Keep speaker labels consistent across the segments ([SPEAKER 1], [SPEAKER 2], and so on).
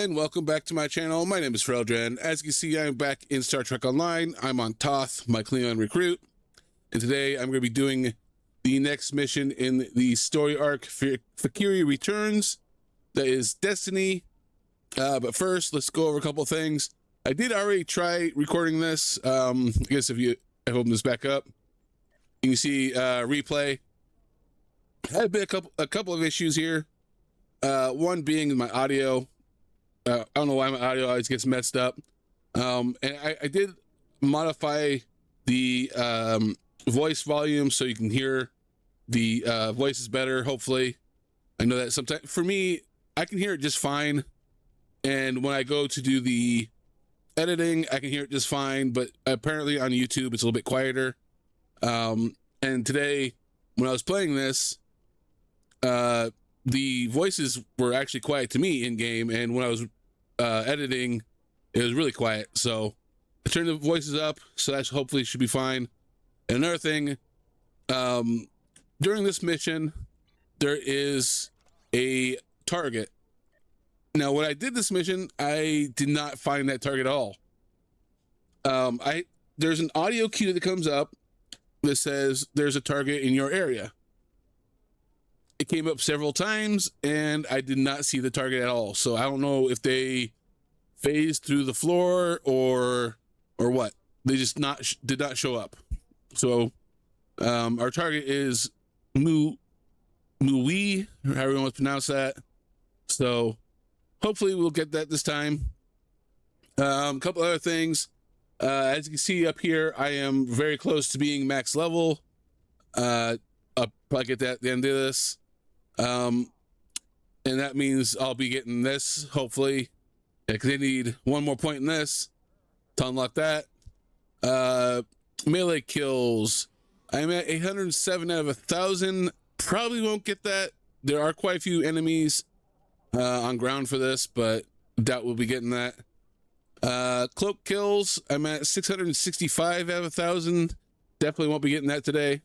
[SPEAKER 1] and welcome back to my channel. My name is Freldren. As you can see, I'm back in Star Trek Online. I'm on Toth, my Klingon Recruit, and today I'm going to be doing the next mission in the story arc, Fakiri Returns. That is Destiny. But first, let's go over a couple things. I did already try recording this. I guess if I open this back up, you can see replay. Had been a couple of issues here. One being my audio. I don't know why my audio always gets messed up. And I did modify the voice volume so you can hear the voices better, hopefully. I know that sometimes, for me, I can hear it just fine. And when I go to do the editing, I can hear it just fine. But apparently on YouTube, it's a little bit quieter. And today, when I was playing this, the voices were actually quiet to me in game, and when I was editing, it was really quiet. So I turned the voices up, so that hopefully should be fine. And another thing, during this mission, there is a target. Now, when I did this mission, I did not find that target at all. There's an audio cue that comes up that says there's a target in your area. It came up several times, and I did not see the target at all. So I don't know if they phased through the floor or what. They just did not show up. So our target is Mui, however you want to pronounce that. So hopefully we'll get that this time. A couple other things. As you can see up here, I am very close to being max level. I'll probably get that at the end of this. And that means I'll be getting this, hopefully, because they need one more point in this to unlock that. Melee kills, I'm at 807 out of 1,000. Probably won't get that. There are quite a few enemies on ground for this, but doubt we'll be getting that. Cloak kills, I'm at 665 out of 1,000. Definitely won't be getting that today.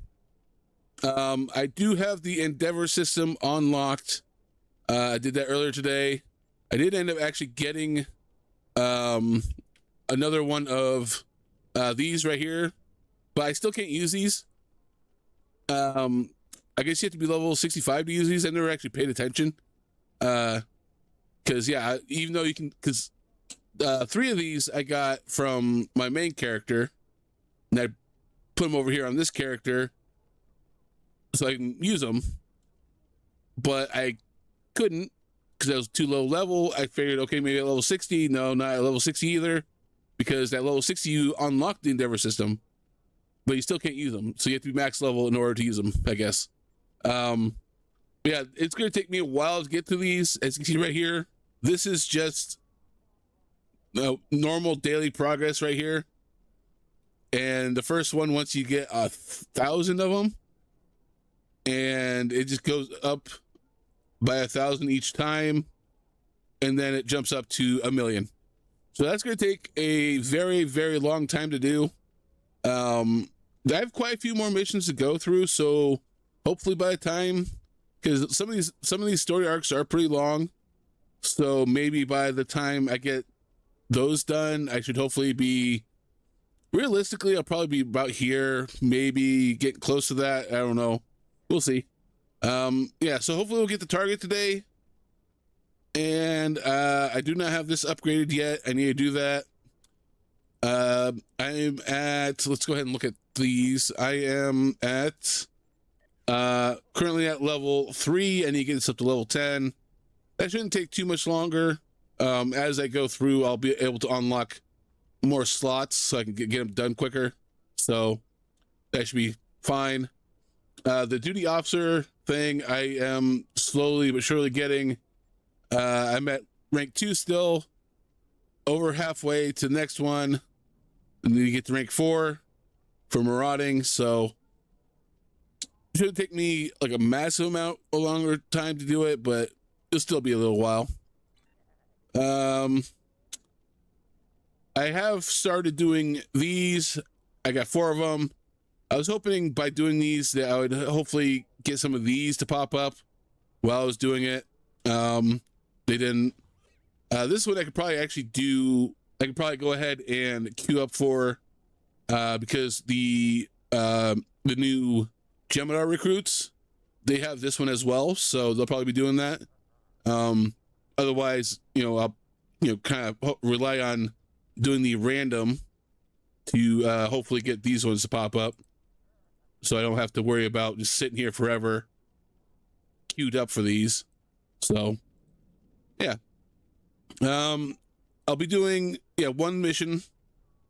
[SPEAKER 1] I do have the Endeavor system unlocked. I did that earlier today. I did end up actually getting another one of these right here, but I still can't use these. I guess you have to be level 65 to use these. I never actually paid attention. Because, yeah, even though you can... Because 3 of these I got from my main character, and I put them over here on this character so I can use them, but I couldn't because I was too low level. I figured, okay, maybe at level 60. No, not at level 60 either, because at level 60 you unlock the Endeavor system, but you still can't use them. So you have to be max level in order to use them, I guess. Yeah, it's going to take me a while to get to these. As you can see right here, this is just normal daily progress right here. And the first one, once you get 1,000 of them, and it just goes up by 1,000 each time, and then it jumps up to 1,000,000. So that's going to take a very, very long time to do. I have quite a few more missions to go through, so hopefully by the time, because some of these story arcs are pretty long, so maybe by the time I get those done, I should hopefully be, realistically, I'll probably be about here, maybe get close to that. I don't know. We'll see. Yeah, so hopefully we'll get the target today. And I do not have this upgraded yet. I need to do that. I'm at, let's go ahead and look at these. I am at, currently at level 3. I need to get this up to level 10. That shouldn't take too much longer. As I go through, I'll be able to unlock more slots so I can get them done quicker. So that should be fine. The duty officer thing, I am slowly but surely getting. I'm at rank 2 still, over halfway to the next one. And then you get to rank 4 for marauding. So it should take me like a massive amount, a longer time to do it, but it'll still be a little while. I have started doing these. I got 4 of them. I was hoping by doing these that I would hopefully get some of these to pop up while I was doing it. They didn't. This one I could probably actually do. I could probably go ahead and queue up for because the new Gemini recruits, they have this one as well, so they'll probably be doing that. Otherwise, I'll kind of rely on doing the random to hopefully get these ones to pop up, so I don't have to worry about just sitting here forever queued up for these. So yeah, I'll be doing one mission,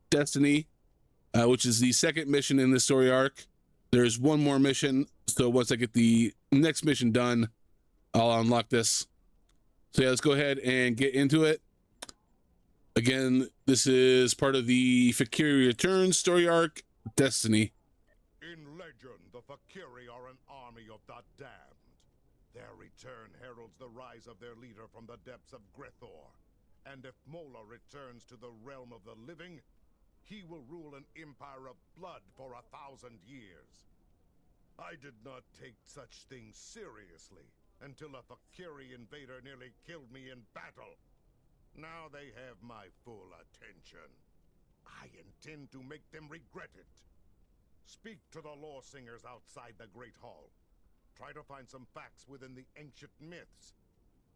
[SPEAKER 1] Destiny, which is the second mission in the story arc. There's one more mission, so once I get the next mission done, I'll unlock this. So yeah, let's go ahead and get into it. Again, this is part of the Fakiri Returns story arc, Destiny.
[SPEAKER 2] In legend, the Fakiri are an army of the damned. Their return heralds the rise of their leader from the depths of Grethor. And if Mola returns to the realm of the living, he will rule an empire of blood for 1,000 years. I did not take such things seriously until a Fakiri invader nearly killed me in battle. Now they have my full attention. I intend to make them regret it. Speak to the law singers outside the Great Hall. Try to find some facts within the ancient myths.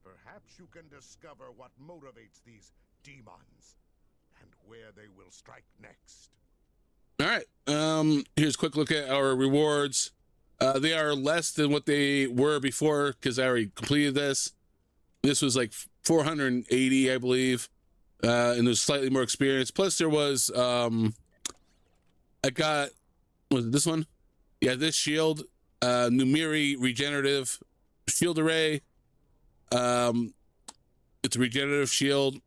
[SPEAKER 2] Perhaps you can discover what motivates these demons and where they will strike next.
[SPEAKER 1] All right. Here's a quick look at our rewards. They are less than what they were before because I already completed this. This was like 480, I believe, and there's slightly more experience. Plus, there was was it this one? Yeah, this shield, Numiri regenerative shield array. It's a regenerative shield.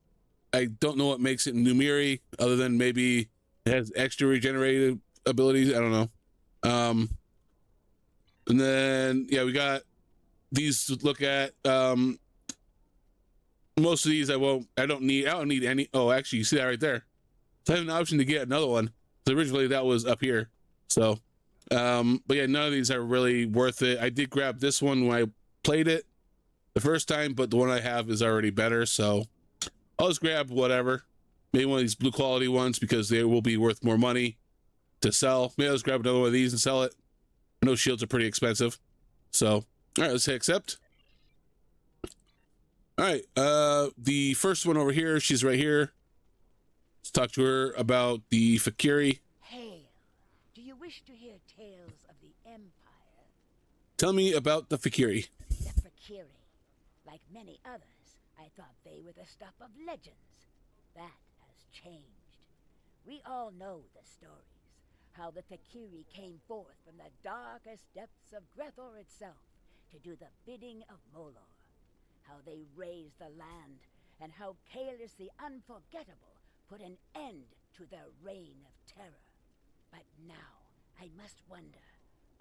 [SPEAKER 1] I don't know what makes it Numiri, other than maybe it has extra regenerative abilities. I don't know. And then we got these to look at. Most of these I don't need any. Oh, actually, you see that right there. So I have an option to get another one. So originally that was up here. So, but yeah, none of these are really worth it. I did grab this one when I played it the first time, but the one I have is already better. So I'll just grab whatever. Maybe one of these blue quality ones because they will be worth more money to sell. Maybe I'll just grab another one of these and sell it. I know shields are pretty expensive. So, all right, let's hit accept. All right, the first one over here, she's right here. Let's talk to her about the Fakiri.
[SPEAKER 3] Hail. Do you wish to hear tales of the Empire?
[SPEAKER 1] Tell me about the Fakiri.
[SPEAKER 3] The Fakiri. Like many others, I thought they were the stuff of legends. That has changed. We all know the stories. How the Fakiri came forth from the darkest depths of Grethor itself to do the bidding of Molor. How they raised the land, and how Kalis the Unforgettable put an end to their reign of terror. But now, I must wonder,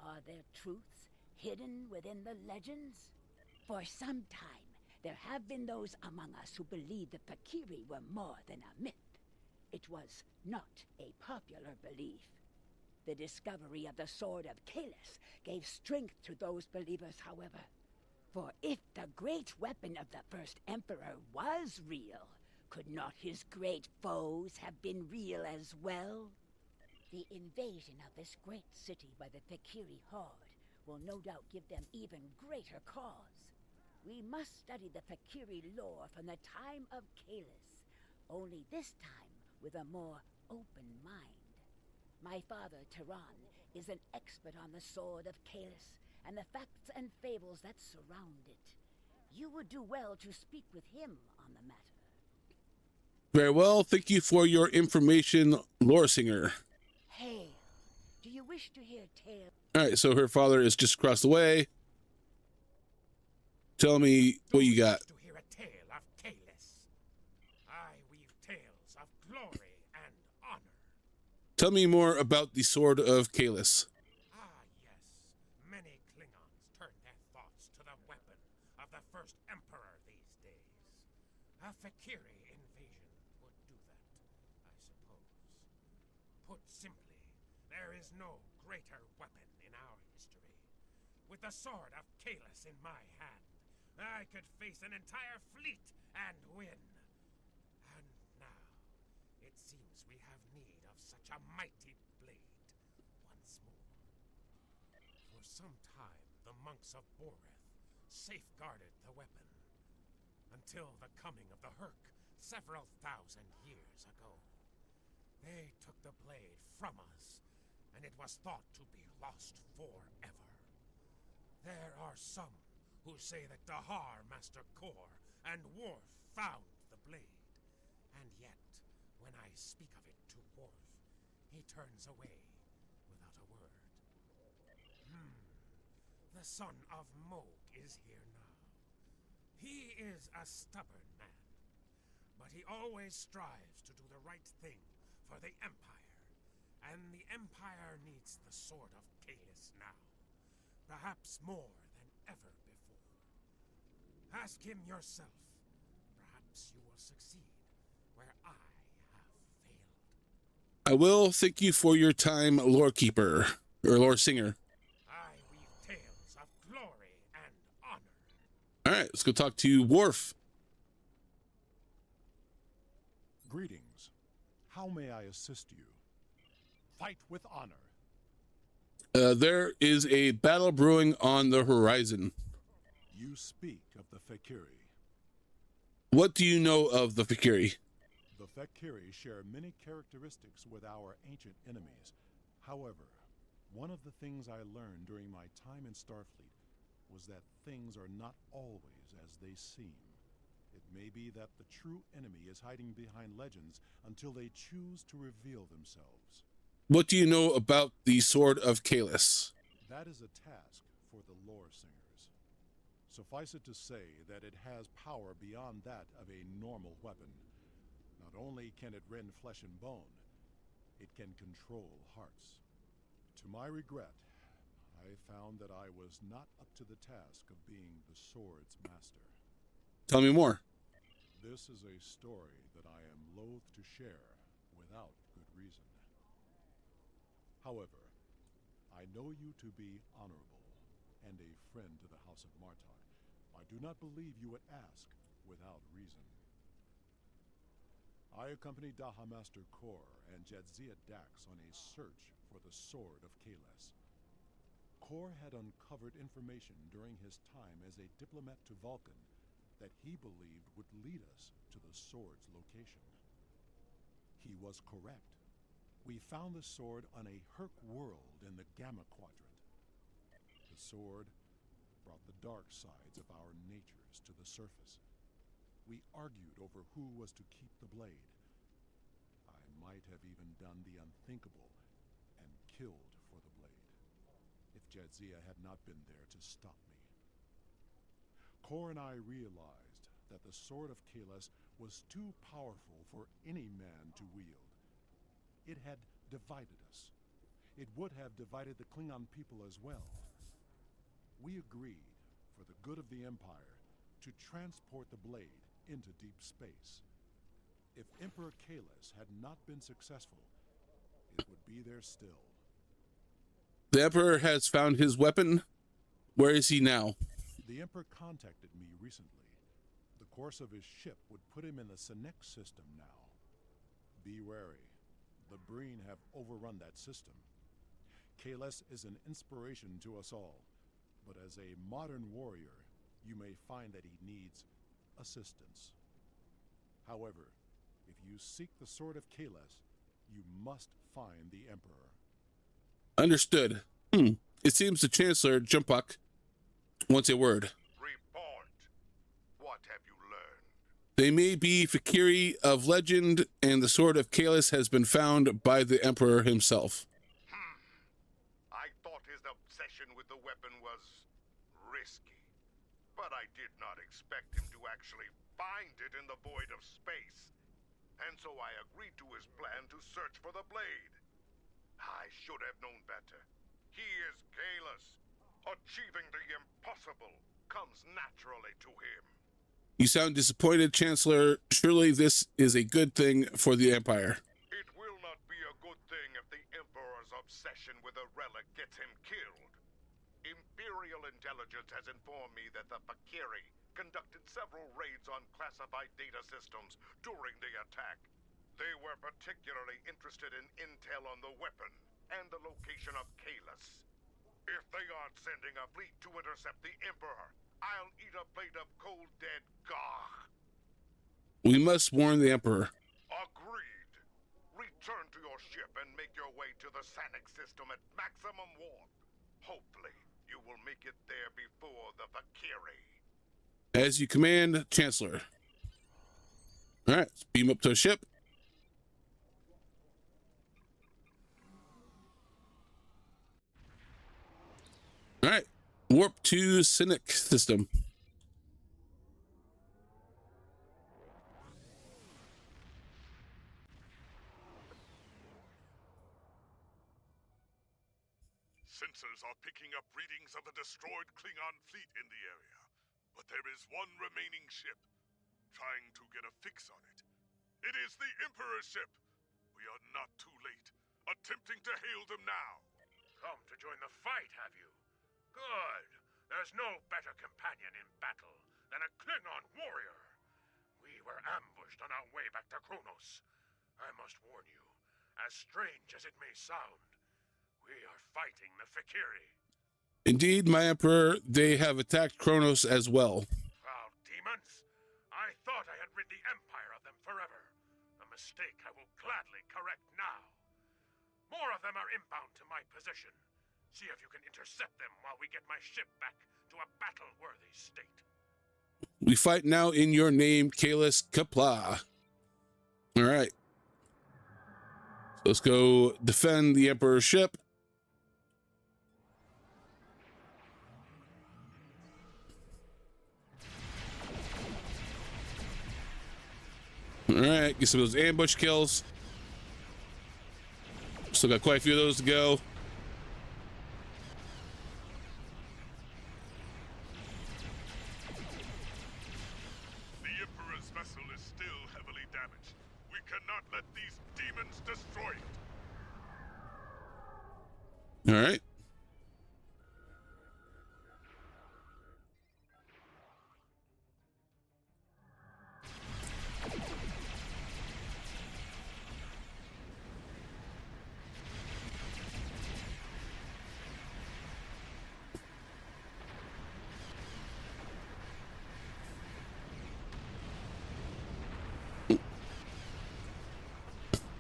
[SPEAKER 3] are there truths hidden within the legends? For some time, there have been those among us who believed the Fakiri were more than a myth. It was not a popular belief. The discovery of the Sword of Kalis gave strength to those believers, however. For if the great weapon of the first Emperor was real, could not his great foes have been real as well? The invasion of this great city by the Fakiri horde will no doubt give them even greater cause. We must study the Fakiri lore from the time of Kalis, only this time with a more open mind. My father, Tehran, is an expert on the Sword of Kalis and the facts and fables that surround it. You would do well to speak with him on the matter.
[SPEAKER 1] Very well. Thank you for your information, Lore Singer.
[SPEAKER 3] Hail. Do you wish to hear tales?
[SPEAKER 1] All right, so her father is just across the way. Tell me what you got.
[SPEAKER 4] To hear a tale of Kalis. I weave tales of glory and honor.
[SPEAKER 1] Tell me more about the Sword of Kalis.
[SPEAKER 4] Ah, yes. Many Klingons turn their thoughts to the weapon of the first Emperor these days. A Fakiri invasion would do that, I suppose. Put simply, there is no greater weapon in our history. With the Sword of Kalis in my hand, I could face an entire fleet and win. such a mighty blade once more. For some time, the monks of Boreth safeguarded the weapon, until the coming of the Herc several thousand years ago. They took the blade from us, and it was thought to be lost forever. There are some who say that Dahar, Master Kor, and Worf found the blade. And yet, when I speak of it to Worf, he turns away without a word. The son of Moog is here now. He is a stubborn man, but he always strives to do the right thing for the Empire. And the Empire needs the Sword of Kalis now, perhaps more than ever before. Ask him yourself. Perhaps you will succeed where I have failed.
[SPEAKER 1] I will. Thank you for your time, Lore Keeper, or Lore Singer.
[SPEAKER 4] I weave tales of glory and honor.
[SPEAKER 1] All right, let's go talk to Worf.
[SPEAKER 5] Greetings. How may I assist you? Fight with honor.
[SPEAKER 1] There is a battle brewing on the horizon.
[SPEAKER 5] You speak of the Fekiri.
[SPEAKER 1] What do you know of the Fakiri?
[SPEAKER 5] The Fekiri share many characteristics with our ancient enemies. However, one of the things I learned during my time in Starfleet was that things are not always as they seem. It may be that the true enemy is hiding behind legends until they choose to reveal themselves.
[SPEAKER 1] What do you know about the Sword of Kalis?
[SPEAKER 5] That is a task for the lore singers. Suffice it to say that it has power beyond that of a normal weapon. Not only can it rend flesh and bone, it can control hearts. To my regret, I found that I was not up to the task of being the sword's master.
[SPEAKER 1] Tell me more.
[SPEAKER 5] This is a story that I am loath to share without good reason. However, I know you to be honorable and a friend to the House of Martok. I do not believe you would ask without reason. I accompanied Daha Master Kor and Jadzia Dax on a search for the Sword of Kalis. Kor had uncovered information during his time as a diplomat to Vulcan that he believed would lead us to the sword's location. He was correct. We found the sword on a Herc world in the Gamma Quadrant. The sword brought the dark sides of our natures to the surface. We argued over who was to keep the blade. I might have even done the unthinkable and killed for the blade, if Jadzia had not been there to stop me. Kor and I realized that the Sword of Kalis was too powerful for any man to wield. It had divided us. It would have divided the Klingon people as well. We agreed, for the good of the Empire, to transport the blade into deep space. If Emperor Kalis had not been successful, it would be there still.
[SPEAKER 1] The Emperor has found his weapon. Where is he now?
[SPEAKER 5] The Emperor contacted me recently. The course of his ship would put him in the Senex system now. Be wary. The Breen have overrun that system. Kalis is an inspiration to us all, but as a modern warrior, you may find that he needs assistance. However, if you seek the Sword of Kalis, you must find the Emperor.
[SPEAKER 1] Understood. It seems the Chancellor, Jumpok, wants a word.
[SPEAKER 2] Report. What have you learned?
[SPEAKER 1] They may be Fakiri of legend, and the Sword of Kalis has been found by the Emperor himself.
[SPEAKER 2] I thought his obsession with the weapon was risky, but I did not expect him to actually find it in the void of space. And so I agreed to his plan to search for the blade. I should have known better. He is Kalis. Achieving the impossible comes naturally to him.
[SPEAKER 1] You sound disappointed, Chancellor. Surely this is a good thing for the Empire.
[SPEAKER 2] It will not be a good thing if the Emperor's obsession with a relic gets him killed. Imperial intelligence has informed me that the Fakiri conducted several raids on classified data systems during the attack. They were particularly interested in intel on the weapon and the location of Kalis. If they aren't sending a fleet to intercept the Emperor, I'll eat a plate of cold dead gagh.
[SPEAKER 1] We must warn the Emperor.
[SPEAKER 2] Agreed. Return to your ship and make your way to the Sanic system at maximum warp. Hopefully, you will make it there before the Valkyrie.
[SPEAKER 1] As you command, Chancellor. All right, let's beam up to a ship. All right, warp to Sanic system.
[SPEAKER 6] Sensors are picking up readings of the destroyed Klingon fleet in the area. But there is one remaining ship, trying to get a fix on it. It is the Emperor's ship. We are not too late, attempting to hail them now.
[SPEAKER 4] Come to join the fight, have you? Good. There's no better companion in battle than a Klingon warrior. We were ambushed on our way back to Kronos. I must warn you, as strange as it may sound, we are fighting the Valkyrie.
[SPEAKER 1] Indeed, my Emperor, they have attacked Kronos as well.
[SPEAKER 4] Foul demons! I thought I had rid the Empire of them forever. A mistake I will gladly correct now. More of them are inbound to my position. See if you can intercept them while we get my ship back to a battle-worthy state.
[SPEAKER 1] We fight now in your name, Kalis Kapla. All right. So let's go defend the Emperor's ship. All right, get some of those ambush kills. Still got quite a few of those to go.
[SPEAKER 6] The Emperor's vessel is still heavily damaged. We cannot let these demons destroy it.
[SPEAKER 1] All right.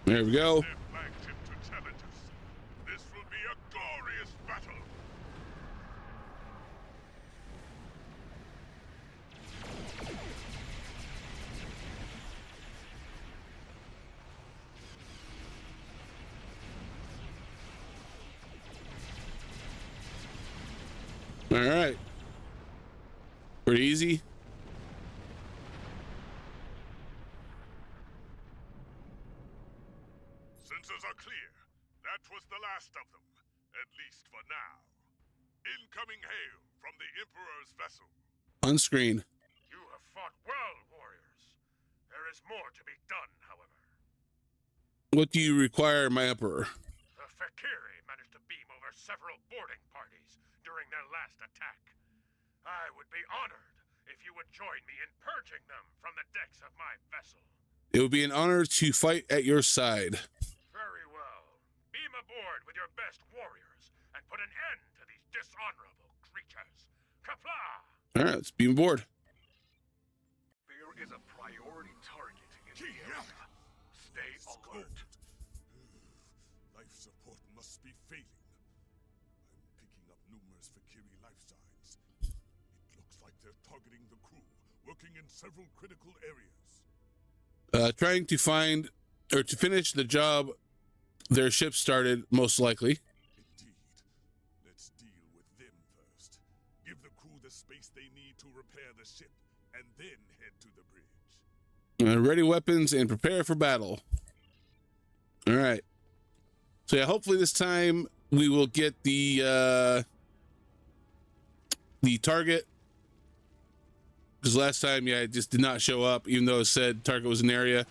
[SPEAKER 1] There we go.
[SPEAKER 6] Their flagship to challenge us. This will be a glorious battle.
[SPEAKER 1] All right. Pretty easy.
[SPEAKER 6] Sensors are clear. That was the last of them, at least for now. Incoming hail from the Emperor's vessel.
[SPEAKER 1] On screen.
[SPEAKER 4] You have fought well, warriors. There is more to be done, however.
[SPEAKER 1] What do you require, my Emperor?
[SPEAKER 4] The Valkyrie managed to beam over several boarding parties during their last attack. I would be honored if you would join me in purging them from the decks of my vessel.
[SPEAKER 1] It would be an honor to fight at your side.
[SPEAKER 4] Very well. Beam aboard with your best warriors and put an end to these dishonorable creatures. Kapla!
[SPEAKER 1] All right, let's beam aboard.
[SPEAKER 6] There is a priority target in the area. Stay alert.
[SPEAKER 5] Life support must be failing. I'm picking up numerous Valkyrie life signs. It looks like they're targeting the crew, working in several critical areas.
[SPEAKER 1] Trying to find or to finish the job their ship started, most likely.
[SPEAKER 5] Indeed. Let's deal with them first. Give the crew the space they need to repair the ship, and then head to the bridge.
[SPEAKER 1] Ready weapons and prepare for battle. All right. So yeah, hopefully this time we will get the target. Because last time, yeah, it just did not show up, even though it said target was an area.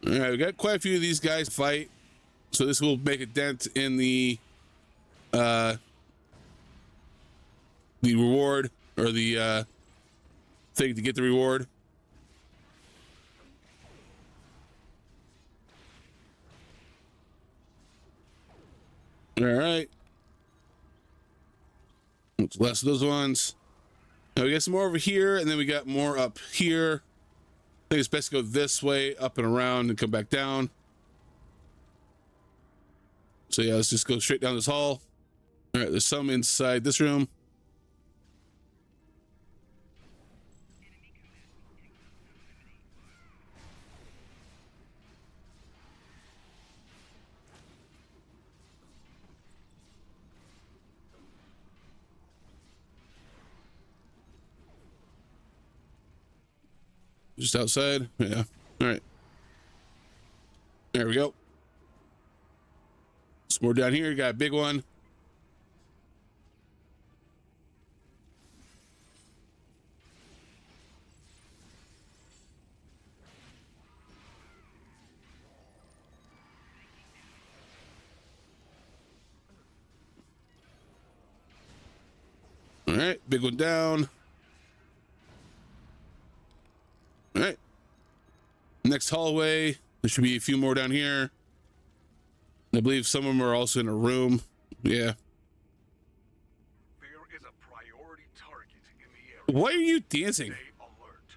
[SPEAKER 1] All right, we got quite a few of these guys to fight, so this will make a dent in the reward, or the thing to get the reward. All right. What's less of those ones? Now we got some more over here, and then we got more up here. I think it's best to go this way, up and around, and come back down. So yeah, let's just go straight down this hall. All right, there's some inside this room. Just outside. Yeah. All right. There we go. Some more down here. Got a big one. All right. Big one down. All right. Next hallway. There should be a few more down here. I believe some of them are also in a room. Yeah.
[SPEAKER 6] There is a priority target in the area.
[SPEAKER 1] Why are you dancing?
[SPEAKER 6] Stay alert.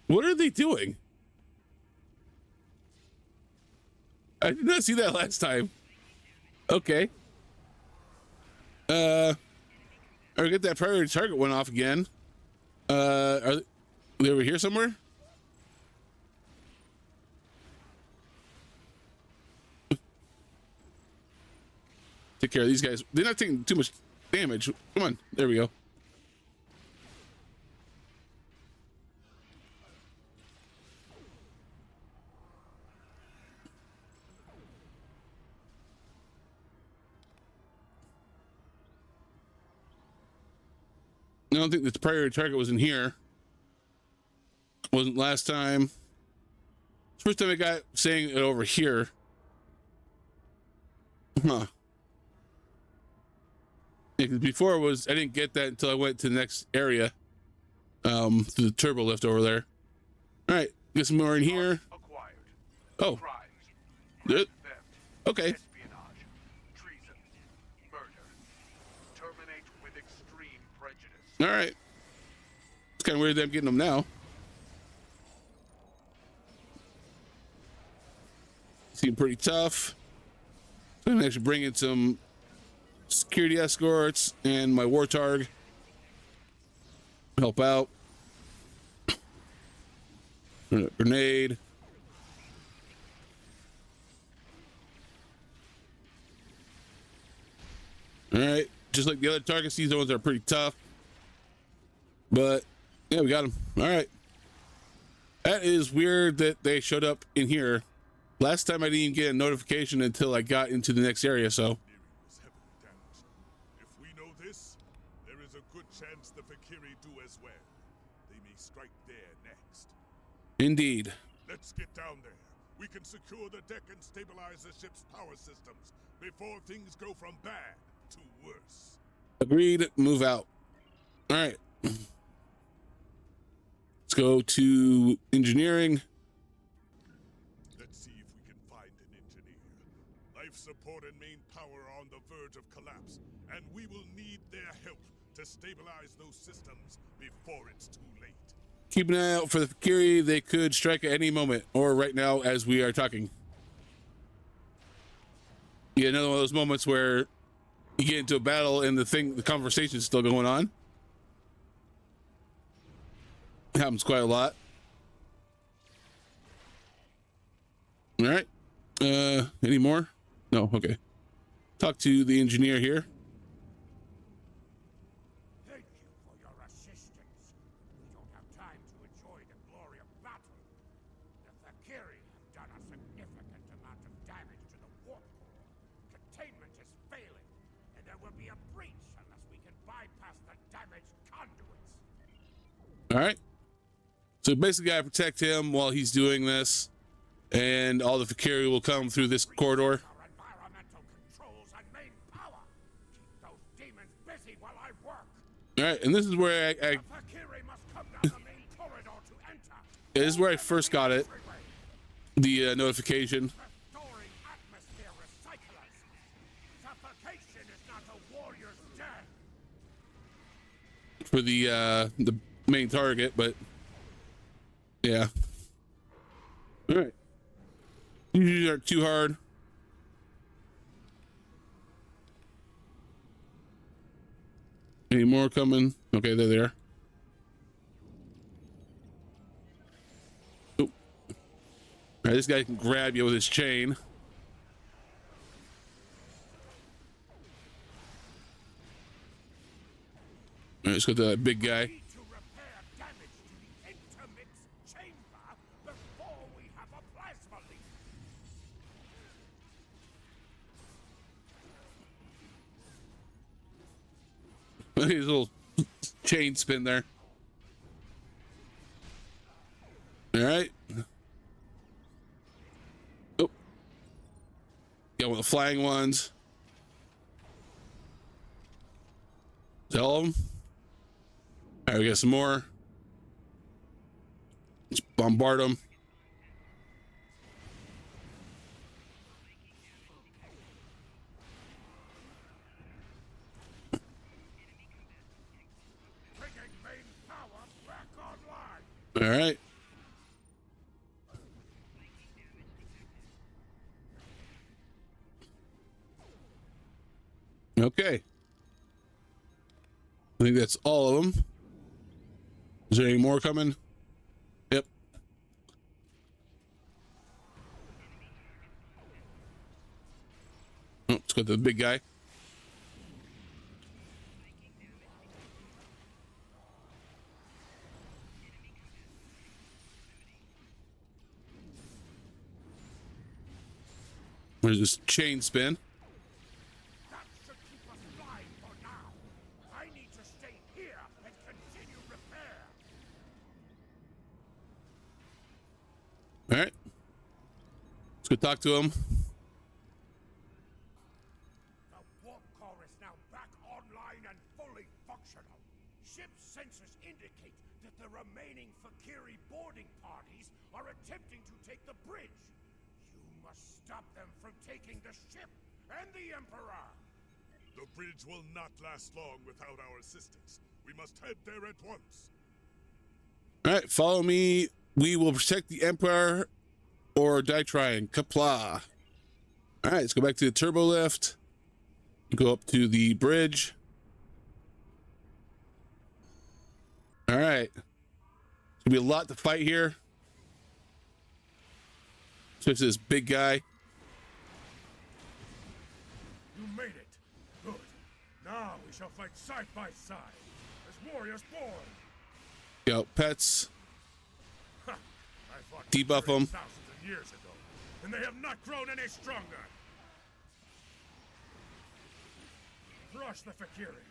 [SPEAKER 1] What are they doing? I did not see that last time. Okay. Or get that priority target one off again. Are they over here somewhere? Take care of these guys. They're not taking too much damage. Come on. There we go. I don't think the priority target was in here. Wasn't last time. First time I got saying it over here. Huh. Yeah, 'cause before it was, I didn't get that until I went to the next area. Through the turbo lift over there. All right, get some more in here.
[SPEAKER 6] Acquired.
[SPEAKER 1] Oh,
[SPEAKER 6] Crimes.
[SPEAKER 1] good.
[SPEAKER 6] Theft.
[SPEAKER 1] Okay.
[SPEAKER 6] Espionage. Treason. Murder. Terminate with extreme prejudice.
[SPEAKER 1] All right. It's kind of weird that I'm getting them now. Seem pretty tough. So I'm gonna actually bring in some security escorts and my warthog. Help out. Grenade. All right. Just like the other targets, these ones are pretty tough. But yeah, we got them. All right. That is weird that they showed up in here. Last time I didn't even get a notification until I got into the next area, so.
[SPEAKER 6] Was heavily damaged. If we know this, there is a good chance the Fakiri do as well. They may strike there next.
[SPEAKER 1] Indeed.
[SPEAKER 6] Let's get down there. We can secure the deck and stabilize the ship's power systems before things go from bad to worse.
[SPEAKER 1] Agreed. Move out. All right. Let's go to engineering.
[SPEAKER 6] Let's see if we can find an engineer. Life support and main power are on the verge of collapse, and we will need their help to stabilize those systems before it's too late.
[SPEAKER 1] Keep an eye out for the Fakiri. They could strike at any moment, or right now as we are talking. Yeah, another one of those moments where you get into a battle and the conversation is still going on. Happens quite a lot. All right. Any more? No. Okay. Talk to the engineer here.
[SPEAKER 4] Thank you for your assistance. We don't have time to enjoy the glory of battle. The Fakiri have done a significant amount of damage to the warp core. Containment is failing, and there will be a breach unless we can bypass the damaged conduits.
[SPEAKER 1] All right. So basically, I protect him while he's doing this, and all the Fakiri will come through this corridor.
[SPEAKER 4] Our environmental controls and main power. Keep those demons busy while I work.
[SPEAKER 1] All right, and this is where
[SPEAKER 4] The Fakiri must come down the main corridor to enter.
[SPEAKER 1] this is where I first got it. The notification.
[SPEAKER 4] Restoring atmosphere
[SPEAKER 1] for the main target, but yeah. All right. Usually aren't too hard. Any more coming? Okay, they're there. Oh. All right, this guy can grab you with his chain. All right, let's go to that big guy.
[SPEAKER 4] Need to repair damage to the intermix chamber before we have a plasma leak.
[SPEAKER 1] His little chain spin there. All right. Oh. Got one of the flying ones. Is that all of them? All right, we got some more. Let's bombard them.
[SPEAKER 4] Bringing main power back online.
[SPEAKER 1] All right. Okay. I think that's all of them. Is there any more coming? Yep. Oh, let's go to the big guy. Where's this chain spin?
[SPEAKER 4] That should keep us flying for now. I need to stay here and continue repair.
[SPEAKER 1] All right. Let's go talk to him.
[SPEAKER 4] The warp core is now back online and fully functional. Ship sensors indicate that the remaining Fakiri boarding parties are attempting to take the bridge. You must stop them from taking the ship and the Emperor.
[SPEAKER 6] The bridge will not last long without our assistance. We must head there at once.
[SPEAKER 1] All right, follow me. We will protect the Empire or die trying. Kapla. All right, let's go back to the turbo lift. Go up to the bridge. All right. It's gonna be a lot to fight here. Especially this big guy.
[SPEAKER 4] You made it. Good. Now we shall fight side by side as warriors born.
[SPEAKER 1] Go, pets.
[SPEAKER 4] Ha! I fought
[SPEAKER 1] Debuff
[SPEAKER 4] Fakiri
[SPEAKER 1] 'em.
[SPEAKER 4] thousands of years ago, and they have not grown any stronger. Crush the Fakiri.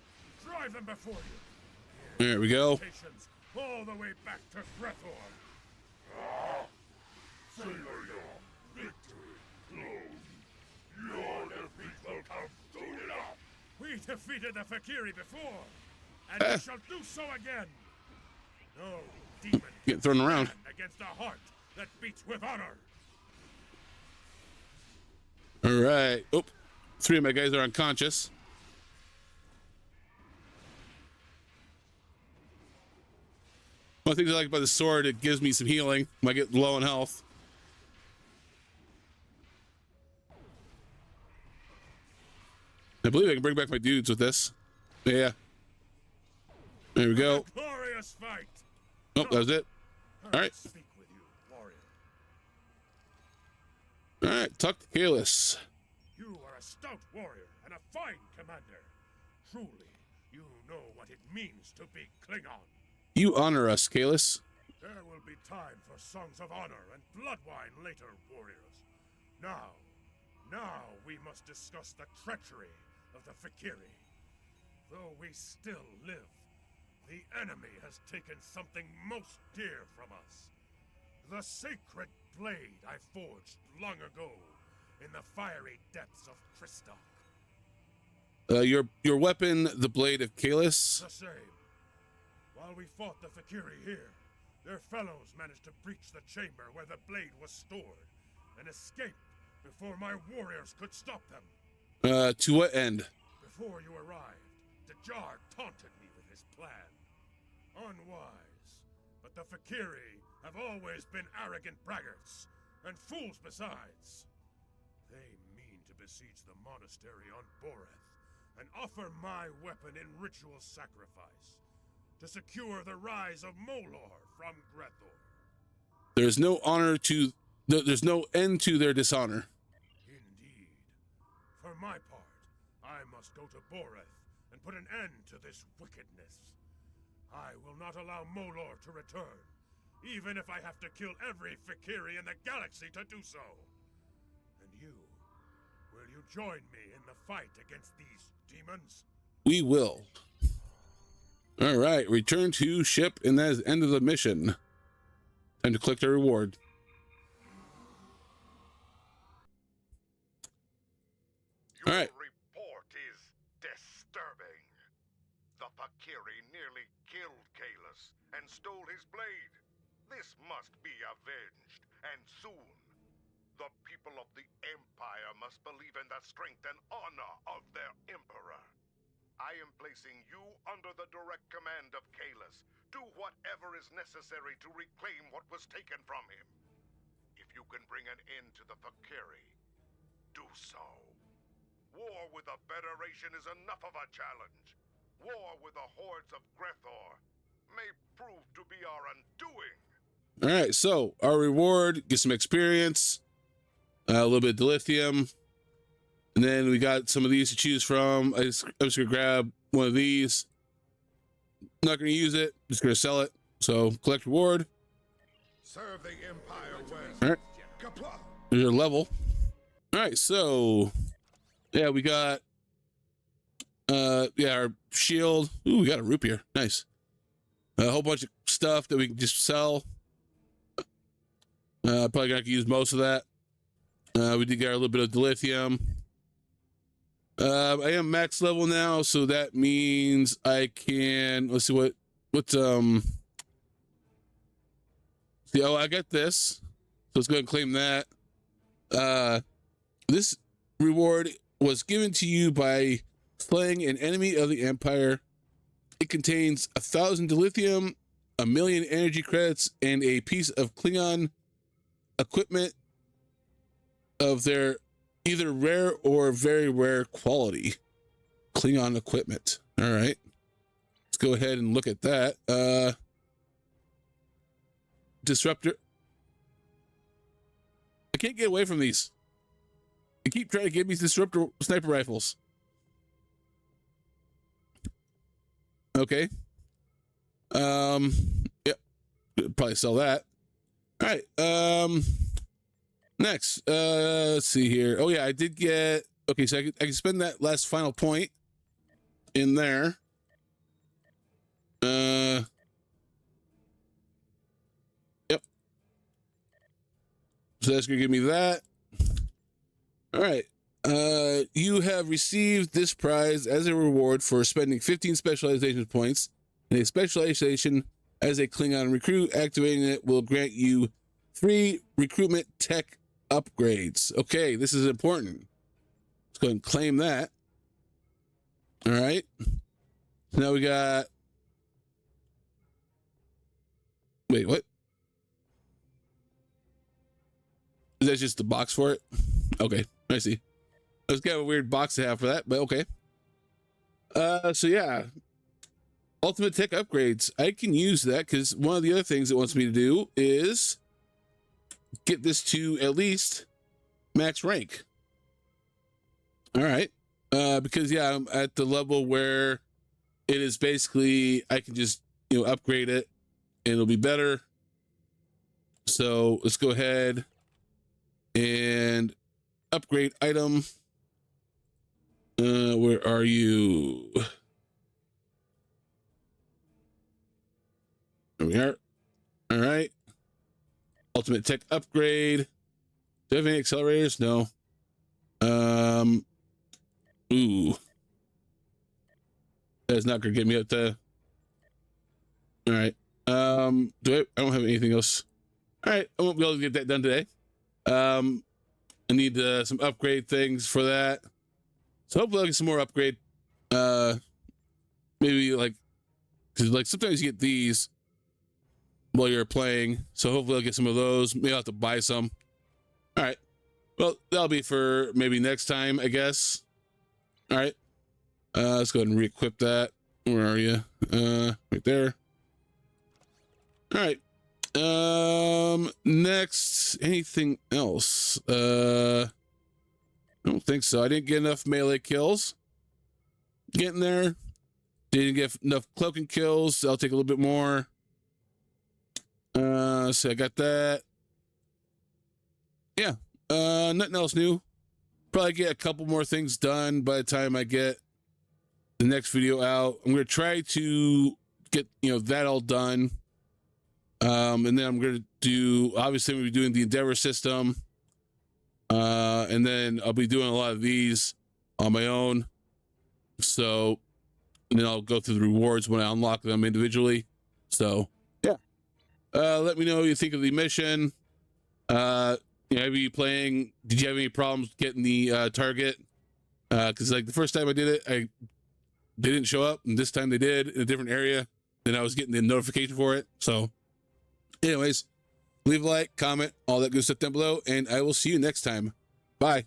[SPEAKER 4] Drive them before you.
[SPEAKER 1] There we go.
[SPEAKER 4] Patience all the way back to Grethor.
[SPEAKER 6] Savor your victory, clone. Your defeat will come soon enough.
[SPEAKER 4] We defeated the Fakiri before, and we shall do so again. No demon
[SPEAKER 1] Get thrown around.
[SPEAKER 4] stand against a heart that beats with honor.
[SPEAKER 1] All right. Oh, 3 of my guys are unconscious. One thing I like about the sword, it gives me some healing when I get low in health. I believe I can bring back my dudes with this. Yeah. There we go.
[SPEAKER 4] A glorious fight.
[SPEAKER 1] Oh, that was it.
[SPEAKER 4] I
[SPEAKER 1] All right.
[SPEAKER 4] Speak with you, warrior.
[SPEAKER 1] All right. Talk to Kalis.
[SPEAKER 4] You are a stout warrior and a fine commander. Truly, you know what it means to be Klingon.
[SPEAKER 1] You honor us, Kalis.
[SPEAKER 4] There will be time for songs of honor and blood wine later, warriors. Now we must discuss the treachery of the Fakiri. Though we still live, the enemy has taken something most dear from us. The sacred blade I forged long ago in the fiery depths of Christok.
[SPEAKER 1] Your weapon, the blade of Kalis.
[SPEAKER 4] The same. While we fought the Fakiri here, their fellows managed to breach the chamber where the blade was stored and escape before my warriors could stop them.
[SPEAKER 1] To what end?
[SPEAKER 4] Before you arrived, Dajar taunted me with his plan. Unwise. But the Fakiri have always been arrogant braggarts, and fools besides. They mean to besiege the monastery on Boreth, and offer my weapon in ritual sacrifice, to secure the rise of Molor from Grethor.
[SPEAKER 1] There's no honor to... There's no end to their dishonor.
[SPEAKER 4] Indeed. For my part, I must go to Boreth and put an end to this wickedness. I will not allow Molor to return, even if I have to kill every Fakiri in the galaxy to do so. And you, will you join me in the fight against these demons?
[SPEAKER 1] We will. All right, return to ship, and that is the end of the mission. Time to collect our reward.
[SPEAKER 2] Your
[SPEAKER 1] All right.
[SPEAKER 2] report is disturbing. The Fakiri nearly killed Kalis and stole his blade. This must be avenged, and soon. The people of the Empire must believe in the strength and honor of their Emperor. I am placing you under the direct command of Kalis. Do whatever is necessary to reclaim what was taken from him. If you can bring an end to the Fakiri, do so. War with the Federation is enough of a challenge. War with the hordes of Grethor may prove to be our undoing.
[SPEAKER 1] All right, so our reward, get some experience, a little bit of dilithium, and then we got some of these to choose from. I'm just gonna grab one of these. Not gonna use it, just gonna sell it. So collect reward.
[SPEAKER 2] Serve the Empire well.
[SPEAKER 1] All right,
[SPEAKER 2] Kapla!
[SPEAKER 1] there's your level. All right, so yeah, we got yeah, our shield. Ooh, we got a root beer. Nice. A whole bunch of stuff that we can just sell. Probably gonna have to use most of that. We did get a little bit of dilithium. I am max level now, so that means I can, let's see what's see, oh, I got this. So let's go ahead and claim that. This reward was given to you by slaying an enemy of the Empire. It contains 1,000 dilithium, 1,000,000 energy credits, and a piece of Klingon equipment of their either rare or very rare quality. Klingon equipment. All right. Let's go ahead and look at that. Disruptor. I can't get away from these. They keep trying to give me disruptor sniper rifles. Okay. Yep. Probably sell that. All right. Next, let's see here. Oh yeah, I did get, okay, so I can spend that last final point in there. Yep. So that's gonna give me that. All right. You have received this prize as a reward for spending 15 specialization points in a specialization as a Klingon recruit. Activating it will grant you 3 recruitment tech upgrades. Okay, this is important. Let's go ahead and claim that. All right. So now we got, wait, what? Is that just the box for it? Okay, I see. That's kind of a weird box to have for that, but okay. So yeah, ultimate tech upgrades. I can use that because one of the other things it wants me to do is get this to at least max rank. All right. Because yeah, I'm at the level where it is basically, I can just, upgrade it and it'll be better. So let's go ahead and upgrade item. Where are you? There we are. All right. Ultimate tech upgrade. Do I have any accelerators? No. Ooh. That's not gonna get me up to. All right. I don't have anything else. All right. I won't be able to get that done today. I need some upgrade things for that. So hopefully I'll get some more upgrade. Maybe like because like sometimes you get these while you're playing, so hopefully I'll get some of those. Maybe I'll have to buy some. All right, well, that'll be for maybe next time, I guess. All right, let's go ahead and re-equip that. Where are you? Right there. All right. Next, anything else? I don't think so. I didn't get enough melee kills. Getting there. Didn't get enough cloaking kills. I'll take a little bit more. So I got that. Yeah. Nothing else new. Probably get a couple more things done by the time I get the next video out. I'm gonna try to get that all done. And then I'm gonna do, obviously I'm gonna be doing the Endeavor system. And then I'll be doing a lot of these on my own. So, and then I'll go through the rewards when I unlock them individually. So, yeah. Let me know what you think of the mission. Have you playing? Did you have any problems getting the target? Because like the first time I did it, they didn't show up, and this time they did in a different area. Then I was getting the notification for it. So, anyways, leave a like, comment, all that good stuff down below, and I will see you next time. Bye.